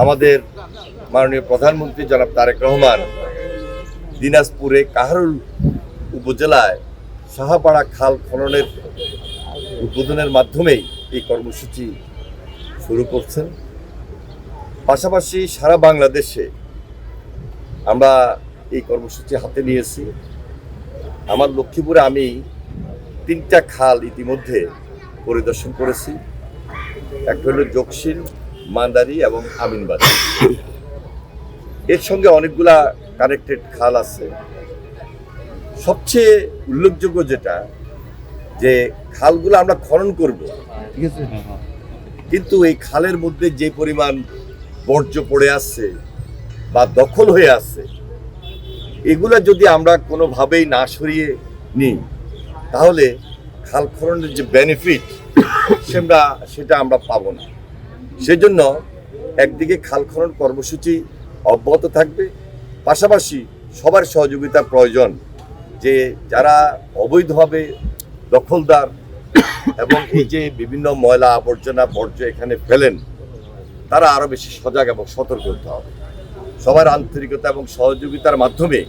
আমাদের মাননীয় প্রধানমন্ত্রী জনাব তারেক রহমান দিনাজপুরে কাহারোল উপজেলায় সাহাপাড়া খাল খননের উদ্বোধনের মাধ্যমেই এই কর্মসূচি শুরু করছেন। পাশাপাশি সারা বাংলাদেশে আমরা এই কর্মসূচি হাতে নিয়েছি। আমার লক্ষ্মীপুরে আমি 3টা খাল ইতিমধ্যে পরিদর্শন করেছি। একটা হলো জকশিন, মান্দারি এবং আমিনবাড়ি। এর সঙ্গে অনেকগুলা কানেক্টেড খাল আছে। সবচেয়ে উল্লেখযোগ্য যেটা, যে খালগুলো আমরা খনন করব, ঠিক আছে, কিন্তু এই খালের মধ্যে যে পরিমাণ বর্জ্য পড়ে আসছে বা দখল হয়ে আছে, এগুলা যদি আমরা কোনোভাবেই না সরিয়ে নিই তাহলে খাল খননের যে বেনিফিট সেটা আমরা পাবো না। সেজন্য একদিকে খাল খনন কর্মসূচি অব্যাহত থাকবে, পাশাপাশি সবার সহযোগিতা প্রয়োজন। যে যারা অবৈধভাবে দখলদার এবং এই যে বিভিন্ন ময়লা আবর্জনা বর্জ্য এখানে ফেলেন, তারা আরও বেশি সজাগ এবং সতর্ক হতে হবে। সবার আন্তরিকতা এবং সহযোগিতার মাধ্যমে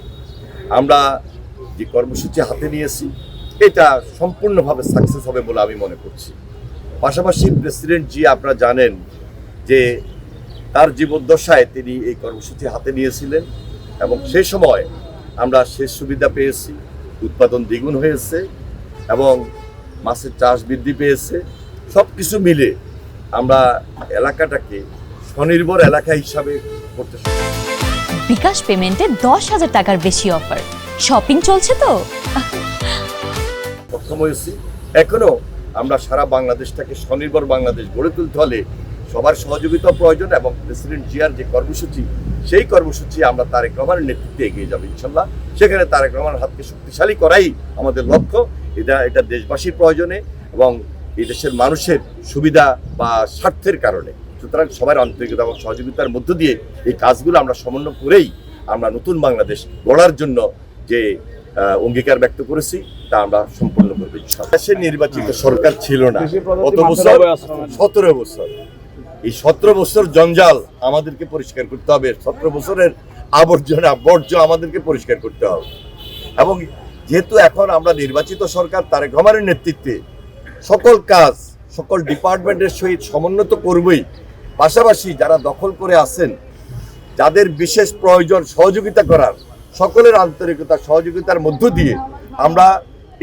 আমরা যে কর্মসূচি হাতে নিয়েছি এটা সম্পূর্ণভাবে সাকসেস হবে বলে আমি মনে করছি। পাশাপাশি প্রেসিডেন্ট জি, আপনারা জানেন যে তার জীবদ্দশায় তিনি এই কর্মসূচি হাতে নিয়েছিলেন এবং সেই সময় আমরা সেচ সুবিধা পেয়েছি, উৎপাদন দ্বিগুণ হয়েছে এবং মাছের চাষ বৃদ্ধি পেয়েছে। সব কিছু মিলে আমরা এলাকাটাকে স্বনির্ভর এলাকা হিসাবে করতে বিকাশ পেমেন্টে 10,000 টাকার বেশি অফার। শপিং চলছে তো সক্ষম হয়েছি। এখনো আমরা সারা বাংলাদেশটাকে স্বনির্ভর বাংলাদেশ গড়ে তুলতে হলে সবার সহযোগিতা প্রয়োজন এবং প্রেসিডেন্ট জিয়ার যে কর্মসূচি, সেই কর্মসূচি আমরা তারেক রহমানের নেতৃত্বে এগিয়ে যাবো ইনশাল্লাহ। সেখানে তারেক রহমানের হাতকে শক্তিশালী করাই আমাদের লক্ষ্য। এটা দেশবাসীর প্রয়োজনে এবং এই দেশের মানুষের সুবিধা বা স্বার্থের কারণে। সুতরাং সবার আন্তরিকতা এবং সহযোগিতার মধ্য দিয়ে এই কাজগুলো আমরা সমন্বয় করেই আমরা নতুন বাংলাদেশ গড়ার জন্য যে অঙ্গীকার ব্যক্ত করেছি তা আমরা সম্পূর্ণ করবো ইনশাআল্লাহ। দেশের নির্বাচিত সরকার ছিল না কত বছর, 17 বছর। এই 17 বছর জঞ্জাল আমাদেরকে পরিষ্কার করতে হবে, 17 বছরের আবর্জনা বর্জ্য আমাদেরকে পরিষ্কার করতে হবে। এবং যেহেতু এখন আমরা নির্বাচিত সরকার তারেক রহমানের নেতৃত্বে সকল কাজ সকল ডিপার্টমেন্টের সহিত সমন্বিত করবই। পাশাপাশি যারা দখল করে আছেন, যাদের বিশেষ প্রয়োজন সহযোগিতা করার, সকলের আন্তরিকতা সহযোগিতার মধ্য দিয়ে আমরা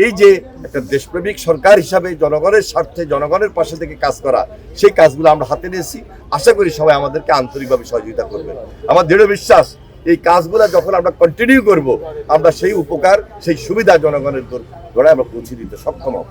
এই যে একটা দেশপ্রেমিক সরকার হিসাবে জনগণের স্বার্থে জনগণের পাশে থেকে কাজ করা, সেই কাজগুলো আমরা হাতে নিয়েছি। আশা করি সবাই আমাদেরকে আন্তরিকভাবে সহযোগিতা করবেন। আমার দৃঢ় বিশ্বাস এই কাজগুলো যখন আমরা কন্টিনিউ করব, আমরা সেই উপকার সেই সুবিধা জনগণের দোরগোড়ায় আমরা পৌঁছে দিতে সক্ষম হব।